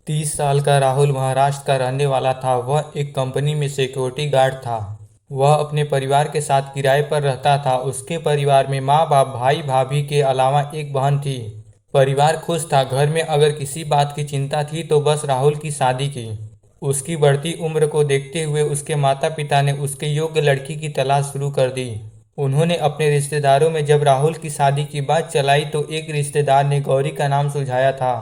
30 साल का राहुल महाराष्ट्र का रहने वाला था। वह एक कंपनी में सिक्योरिटी गार्ड था। वह अपने परिवार के साथ किराए पर रहता था। उसके परिवार में माँ बाप भाई भाभी के अलावा एक बहन थी। परिवार खुश था। घर में अगर किसी बात की चिंता थी तो बस राहुल की शादी की। उसकी बढ़ती उम्र को देखते हुए उसके माता पिता ने उसके योग्य लड़की की तलाश शुरू कर दी। उन्होंने अपने रिश्तेदारों में जब राहुल की शादी की बात चलाई तो एक रिश्तेदार ने गौरी का नाम सुझाया था।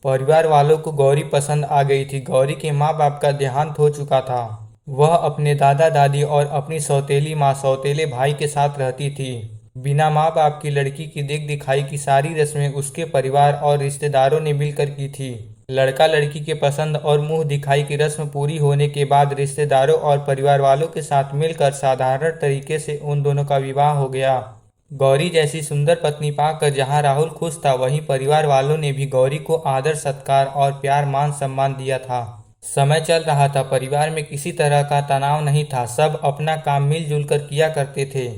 परिवार वालों को गौरी पसंद आ गई थी। गौरी के माँ बाप का देहांत हो चुका था। वह अपने दादा दादी और अपनी सौतेली माँ सौतेले भाई के साथ रहती थी। बिना माँ बाप की लड़की की देख दिखाई की सारी रस्में उसके परिवार और रिश्तेदारों ने मिलकर की थी। लड़का लड़की के पसंद और मुंह दिखाई की रस्म पूरी होने के बाद रिश्तेदारों और परिवार वालों के साथ मिलकर साधारण तरीके से उन दोनों का विवाह हो गया। गौरी जैसी सुंदर पत्नी पाकर जहां राहुल खुश था, वहीं परिवार वालों ने भी गौरी को आदर सत्कार और प्यार मान सम्मान दिया था। समय चल रहा था। परिवार में किसी तरह का तनाव नहीं था। सब अपना काम मिलजुल कर किया करते थे।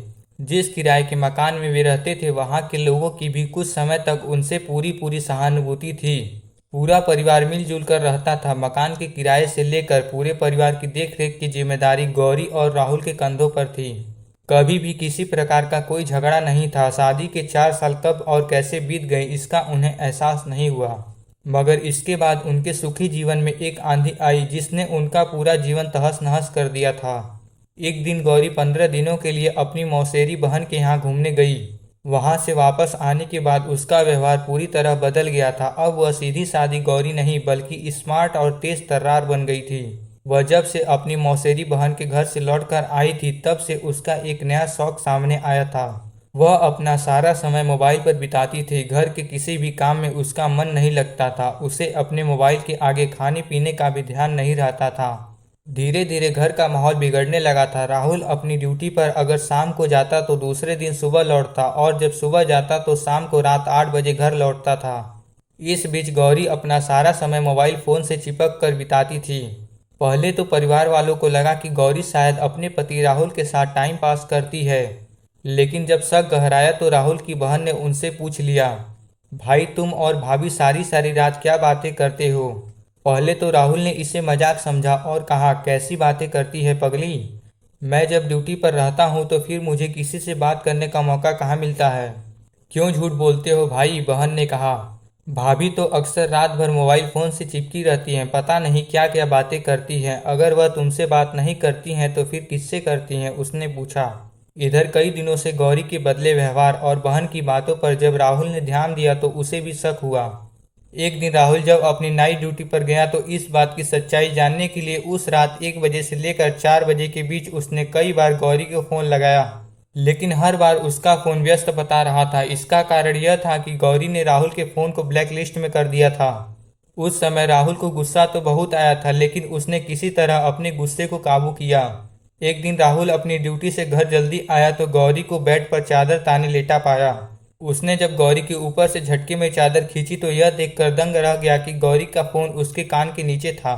जिस किराए के मकान में वे रहते थे वहां के लोगों की भी कुछ समय तक उनसे पूरी पूरी सहानुभूति थी। पूरा परिवार मिलजुल कर रहता था। मकान के किराए से लेकर पूरे परिवार की देखरेख की जिम्मेदारी गौरी और राहुल के कंधों पर थी। कभी भी किसी प्रकार का कोई झगड़ा नहीं था। शादी के 4 साल कब और कैसे बीत गए इसका उन्हें एहसास नहीं हुआ। मगर इसके बाद उनके सुखी जीवन में एक आंधी आई जिसने उनका पूरा जीवन तहस नहस कर दिया था। एक दिन गौरी 15 दिनों के लिए अपनी मौसेरी बहन के यहाँ घूमने गई। वहां से वापस आने के बाद उसका व्यवहार पूरी तरह बदल गया था। अब वह सीधी सादी गौरी नहीं बल्कि स्मार्ट और तेज तर्रार बन गई थी। वह जब से अपनी मौसेरी बहन के घर से लौटकर आई थी तब से उसका एक नया शौक सामने आया था। वह अपना सारा समय मोबाइल पर बिताती थी। घर के किसी भी काम में उसका मन नहीं लगता था। उसे अपने मोबाइल के आगे खाने पीने का भी ध्यान नहीं रहता था। धीरे धीरे घर का माहौल बिगड़ने लगा था। राहुल अपनी ड्यूटी पर अगर शाम को जाता तो दूसरे दिन सुबह लौटता और जब सुबह जाता तो शाम को रात 8 बजे घर लौटता था। इस बीच गौरी अपना सारा समय मोबाइल फोन से चिपक कर बिताती थी। पहले तो परिवार वालों को लगा कि गौरी शायद अपने पति राहुल के साथ टाइम पास करती है, लेकिन जब शक गहराया तो राहुल की बहन ने उनसे पूछ लिया, भाई तुम और भाभी सारी सारी रात क्या बातें करते हो? पहले तो राहुल ने इसे मजाक समझा और कहा, कैसी बातें करती है पगली? मैं जब ड्यूटी पर रहता हूँ तो फिर मुझे किसी से बात करने का मौका कहाँ मिलता है। क्यों झूठ बोलते हो भाई? बहन ने कहा। भाभी तो अक्सर रात भर मोबाइल फोन से चिपकी रहती हैं, पता नहीं क्या क्या बातें करती हैं। अगर वह तुमसे बात नहीं करती हैं तो फिर किससे करती हैं? उसने पूछा। इधर कई दिनों से गौरी के बदले व्यवहार और बहन की बातों पर जब राहुल ने ध्यान दिया तो उसे भी शक हुआ। एक दिन राहुल जब अपनी नाइट ड्यूटी पर गया तो इस बात की सच्चाई जानने के लिए उस रात 1 बजे से लेकर 4 बजे के बीच उसने कई बार गौरी को फोन लगाया, लेकिन हर बार उसका फोन व्यस्त बता रहा था। इसका कारण यह था कि गौरी ने राहुल के फोन को ब्लैक लिस्ट में कर दिया था। उस समय राहुल को गुस्सा तो बहुत आया था, लेकिन उसने किसी तरह अपने गुस्से को काबू किया। एक दिन राहुल अपनी ड्यूटी से घर जल्दी आया तो गौरी को बेड पर चादर ताने लेटा पाया। उसने जब गौरी के ऊपर से झटके में चादर खींची तो यह देखकर दंग रह गया कि गौरी का फोन उसके कान के नीचे था।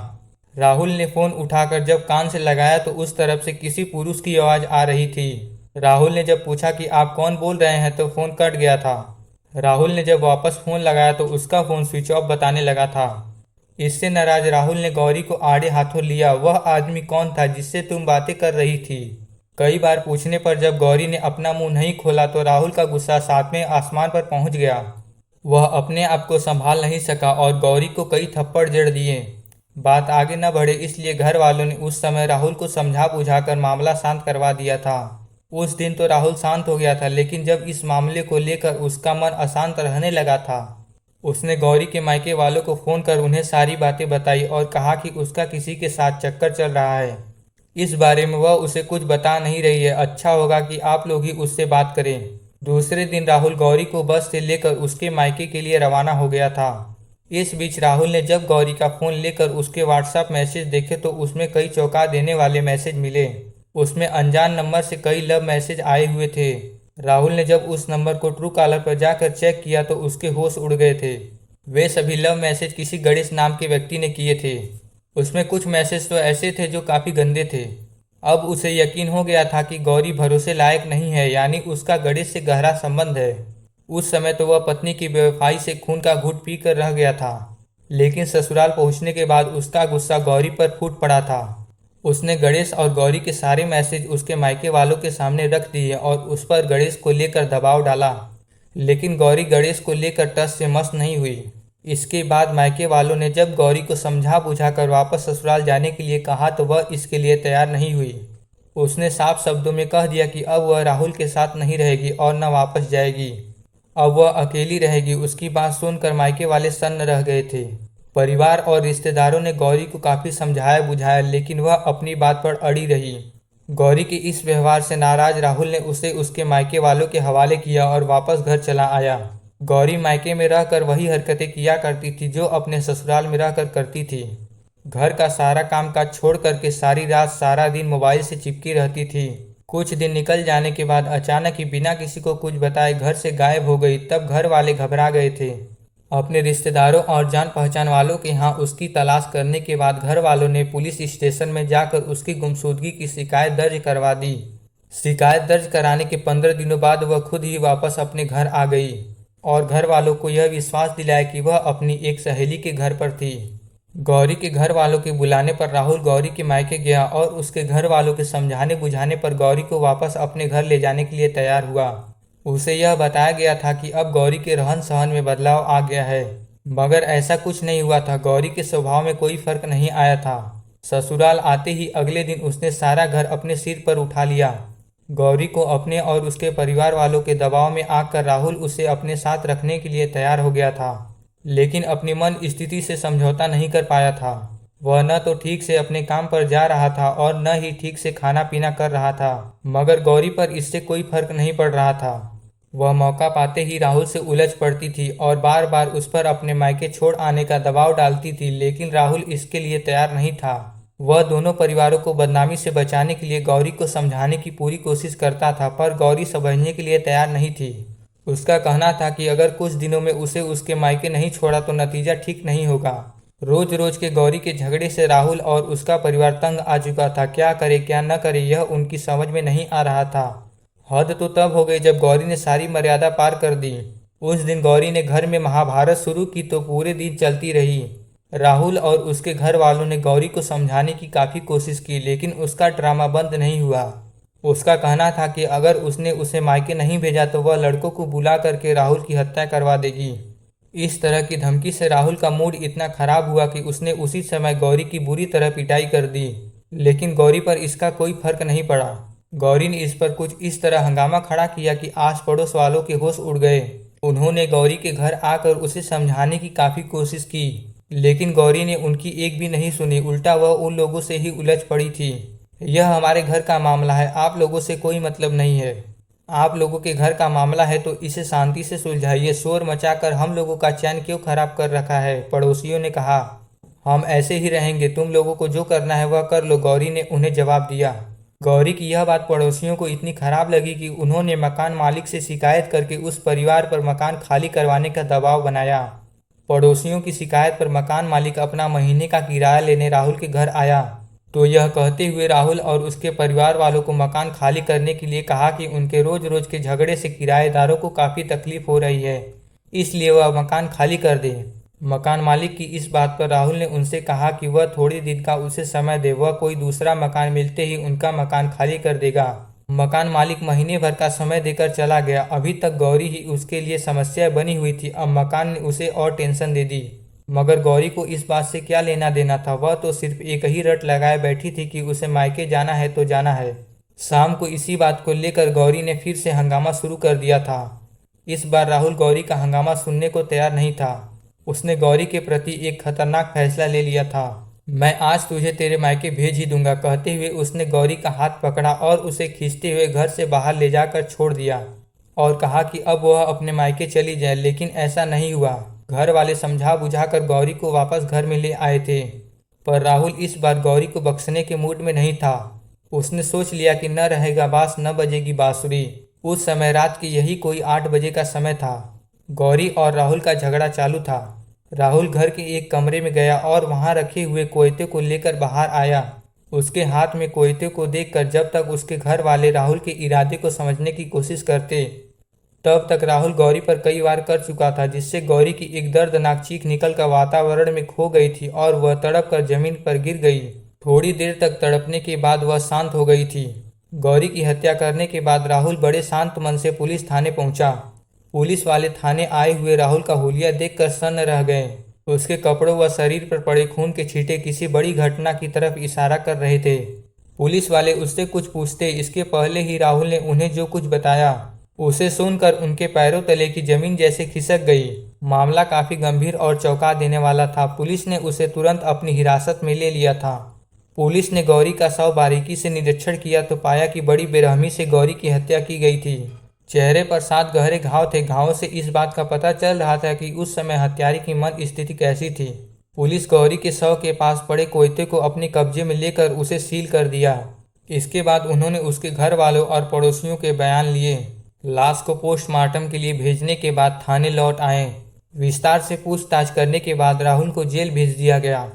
राहुल ने फोन उठाकर जब कान से लगाया तो उस तरफ से किसी पुरुष की आवाज आ रही थी। राहुल ने जब पूछा कि आप कौन बोल रहे हैं तो फोन कट गया था। राहुल ने जब वापस फोन लगाया तो उसका फोन स्विच ऑफ बताने लगा था। इससे नाराज राहुल ने गौरी को आड़े हाथों लिया। वह आदमी कौन था जिससे तुम बातें कर रही थी? कई बार पूछने पर जब गौरी ने अपना मुंह नहीं खोला तो राहुल का गुस्सा 7वें आसमान पर पहुंच गया। वह अपने आप को संभाल नहीं सका और गौरी को कई थप्पड़ जड़ दिए। बात आगे न बढ़े इसलिए घर वालों ने उस समय राहुल को समझा बुझाकर मामला शांत करवा दिया था। उस दिन तो राहुल शांत हो गया था, लेकिन जब इस मामले को लेकर उसका मन अशांत रहने लगा था, उसने गौरी के मायके वालों को फोन कर उन्हें सारी बातें बताई और कहा कि उसका किसी के साथ चक्कर चल रहा है। इस बारे में वह उसे कुछ बता नहीं रही है। अच्छा होगा कि आप लोग ही उससे बात करें। दूसरे दिन राहुल गौरी को बस से लेकर उसके मायके के लिए रवाना हो गया था। इस बीच राहुल ने जब गौरी का फोन लेकर उसके व्हाट्सएप मैसेज देखे तो उसमें कई चौंका देने वाले मैसेज मिले। उसमें अनजान नंबर से कई लव मैसेज आए हुए थे। राहुल ने जब उस नंबर को ट्रू कॉलर पर जाकर चेक किया तो उसके होश उड़ गए थे। वे सभी लव मैसेज किसी गणेश नाम के व्यक्ति ने किए थे। उसमें कुछ मैसेज तो ऐसे थे जो काफी गंदे थे। अब उसे यकीन हो गया था कि गौरी भरोसे लायक नहीं है, यानी उसका गणेश से गहरा संबंध है। उस समय तो वह पत्नी की बेवफाई से खून का घूंट पीकर रह गया था, लेकिन ससुराल पहुंचने के बाद उसका गुस्सा गौरी पर फूट पड़ा था। उसने गणेश और गौरी के सारे मैसेज उसके मायके वालों के सामने रख दिए और उस पर गणेश को लेकर दबाव डाला। लेकिन गौरी गणेश को लेकर टस से मस नहीं हुई। इसके बाद मायके वालों ने जब गौरी को समझा बुझाकर वापस ससुराल जाने के लिए कहा तो वह इसके लिए तैयार नहीं हुई। उसने साफ शब्दों में कह दिया कि अब वह राहुल के साथ नहीं रहेगी और न वापस जाएगी। अब वह अकेली रहेगी। उसकी बात सुनकर मायके वाले सन्न रह गए थे। परिवार और रिश्तेदारों ने गौरी को काफी समझाया बुझाया, लेकिन वह अपनी बात पर अड़ी रही। गौरी के इस व्यवहार से नाराज राहुल ने उसे उसके मायके वालों के हवाले किया और वापस घर चला आया। गौरी मायके में रहकर वही हरकतें किया करती थी जो अपने ससुराल में रहकर करती थी। घर का सारा काम काज छोड़ करके सारी रात सारा दिन मोबाइल से चिपकी रहती थी। कुछ दिन निकल जाने के बाद अचानक ही बिना किसी को कुछ बताए घर से गायब हो गई। तब घर वाले घबरा गए थे। अपने रिश्तेदारों और जान पहचान वालों के यहाँ उसकी तलाश करने के बाद घर वालों ने पुलिस स्टेशन में जाकर उसकी गुमशुदगी की शिकायत दर्ज करवा दी। शिकायत दर्ज कराने के 15 दिनों बाद वह खुद ही वापस अपने घर आ गई और घर वालों को यह विश्वास दिलाया कि वह अपनी एक सहेली के घर पर थी। गौरी के घर वालों के बुलाने पर राहुल गौरी के मायके गया और उसके घर वालों के समझाने बुझाने पर गौरी को वापस अपने घर ले जाने के लिए तैयार हुआ। उसे यह बताया गया था कि अब गौरी के रहन सहन में बदलाव आ गया है, मगर ऐसा कुछ नहीं हुआ था। गौरी के स्वभाव में कोई फर्क नहीं आया था। ससुराल आते ही अगले दिन उसने सारा घर अपने सिर पर उठा लिया। गौरी को अपने और उसके परिवार वालों के दबाव में आकर राहुल उसे अपने साथ रखने के लिए तैयार हो गया था, लेकिन अपनी मन स्थिति से समझौता नहीं कर पाया था। वह न तो ठीक से अपने काम पर जा रहा था और न ही ठीक से खाना पीना कर रहा था, मगर गौरी पर इससे कोई फर्क नहीं पड़ रहा था। वह मौका पाते ही राहुल से उलझ पड़ती थी और बार बार उस पर अपने मायके छोड़ आने का दबाव डालती थी, लेकिन राहुल इसके लिए तैयार नहीं था। वह दोनों परिवारों को बदनामी से बचाने के लिए गौरी को समझाने की पूरी कोशिश करता था, पर गौरी समझने के लिए तैयार नहीं थी। उसका कहना था कि अगर कुछ दिनों में उसे उसके मायके नहीं छोड़ा तो नतीजा ठीक नहीं होगा। रोज रोज के गौरी के झगड़े से राहुल और उसका परिवार तंग आ चुका था। क्या करे क्या न करे यह उनकी समझ में नहीं आ रहा था। हद तो तब हो गई जब गौरी ने सारी मर्यादा पार कर दी। उस दिन गौरी ने घर में महाभारत शुरू की तो पूरे दिन चलती रही। राहुल और उसके घर वालों ने गौरी को समझाने की काफी कोशिश की, लेकिन उसका ड्रामा बंद नहीं हुआ। उसका कहना था कि अगर उसने उसे मायके नहीं भेजा तो वह लड़कों को बुला करके राहुल की हत्या करवा देगी। इस तरह की धमकी से राहुल का मूड इतना खराब हुआ कि उसने उसी समय गौरी की बुरी तरह पिटाई कर दी, लेकिन गौरी पर इसका कोई फर्क नहीं पड़ा। गौरी ने इस पर कुछ इस तरह हंगामा खड़ा किया कि आस पड़ोस वालों के होश उड़ गए। उन्होंने गौरी के घर आकर उसे समझाने की काफी कोशिश की, लेकिन गौरी ने उनकी एक भी नहीं सुनी। उल्टा वह उन लोगों से ही उलझ पड़ी थी। यह हमारे घर का मामला है, आप लोगों से कोई मतलब नहीं है। आप लोगों के घर का मामला है तो इसे शांति से सुलझाइए। शोर मचाकर हम लोगों का चैन क्यों खराब कर रखा है? पड़ोसियों ने कहा। हम ऐसे ही रहेंगे, तुम लोगों को जो करना है वह कर लो, गौरी ने उन्हें जवाब दिया। गौरी की यह बात पड़ोसियों को इतनी खराब लगी कि उन्होंने मकान मालिक से शिकायत करके उस परिवार पर मकान खाली करवाने का दबाव बनाया। पड़ोसियों की शिकायत पर मकान मालिक अपना महीने का किराया लेने राहुल के घर आया तो यह कहते हुए राहुल और उसके परिवार वालों को मकान खाली करने के लिए कहा कि उनके रोज रोज के झगड़े से किराएदारों को काफ़ी तकलीफ हो रही है, इसलिए वह मकान खाली कर दे। मकान मालिक की इस बात पर राहुल ने उनसे कहा कि वह थोड़े दिन का उसे समय दे, वह कोई दूसरा मकान मिलते ही उनका मकान खाली कर देगा। मकान मालिक महीने भर का समय देकर चला गया। अभी तक गौरी ही उसके लिए समस्या बनी हुई थी, अब मकान ने उसे और टेंशन दे दी। मगर गौरी को इस बात से क्या लेना देना था? वह तो सिर्फ एक ही रट लगाए बैठी थी कि उसे मायके जाना है तो जाना है। शाम को इसी बात को लेकर गौरी ने फिर से हंगामा शुरू कर दिया था। इस बार राहुल गौरी का हंगामा सुनने को तैयार नहीं था। उसने गौरी के प्रति एक खतरनाक फैसला ले लिया था। मैं आज तुझे तेरे मायके भेज ही दूंगा, कहते हुए उसने गौरी का हाथ पकड़ा और उसे खींचते हुए घर से बाहर ले जाकर छोड़ दिया और कहा कि अब वह अपने मायके चली जाए। लेकिन ऐसा नहीं हुआ। घर वाले समझा बुझाकर गौरी को वापस घर में ले आए थे, पर राहुल इस बार गौरी को बख्शने के मूड में नहीं था। उसने सोच लिया कि न रहेगा बांस न बजेगी बांसुरी। उस समय रात की यही कोई 8 बजे का समय था। गौरी और राहुल का झगड़ा चालू था। राहुल घर के एक कमरे में गया और वहां रखे हुए कोयते को लेकर बाहर आया। उसके हाथ में कोयते को देखकर जब तक उसके घर वाले राहुल के इरादे को समझने की कोशिश करते, तब तक राहुल गौरी पर कई वार कर चुका था, जिससे गौरी की एक दर्दनाक चीख निकलकर वातावरण में खो गई थी और वह तड़प कर जमीन पर गिर गई। थोड़ी देर तक तड़पने के बाद वह शांत हो गई थी। गौरी की हत्या करने के बाद राहुल बड़े शांत मन से पुलिस थाने पहुंचा। पुलिस वाले थाने आए हुए राहुल का हुलिया देखकर सन्न रह गए। उसके कपड़ों व शरीर पर पड़े खून के छींटे किसी बड़ी घटना की तरफ इशारा कर रहे थे। पुलिस वाले उससे कुछ पूछते इसके पहले ही राहुल ने उन्हें जो कुछ बताया उसे सुनकर उनके पैरों तले की जमीन जैसे खिसक गई। मामला काफी गंभीर और चौंका देने वाला था। पुलिस ने उसे तुरंत अपनी हिरासत में ले लिया था। पुलिस ने गौरी का शव बारीकी से निरीक्षण किया तो पाया कि बड़ी बेरहमी से गौरी की हत्या की गई थी। चेहरे पर 7 गहरे घाव थे। घावों से इस बात का पता चल रहा था कि उस समय हत्यारे की मन स्थिति कैसी थी। पुलिस गौरी के शव के पास पड़े कोयते को अपने कब्जे में लेकर उसे सील कर दिया। इसके बाद उन्होंने उसके घर वालों और पड़ोसियों के बयान लिए। लाश को पोस्टमार्टम के लिए भेजने के बाद थाने लौट आए। विस्तार से पूछताछ करने के बाद राहुल को जेल भेज दिया गया।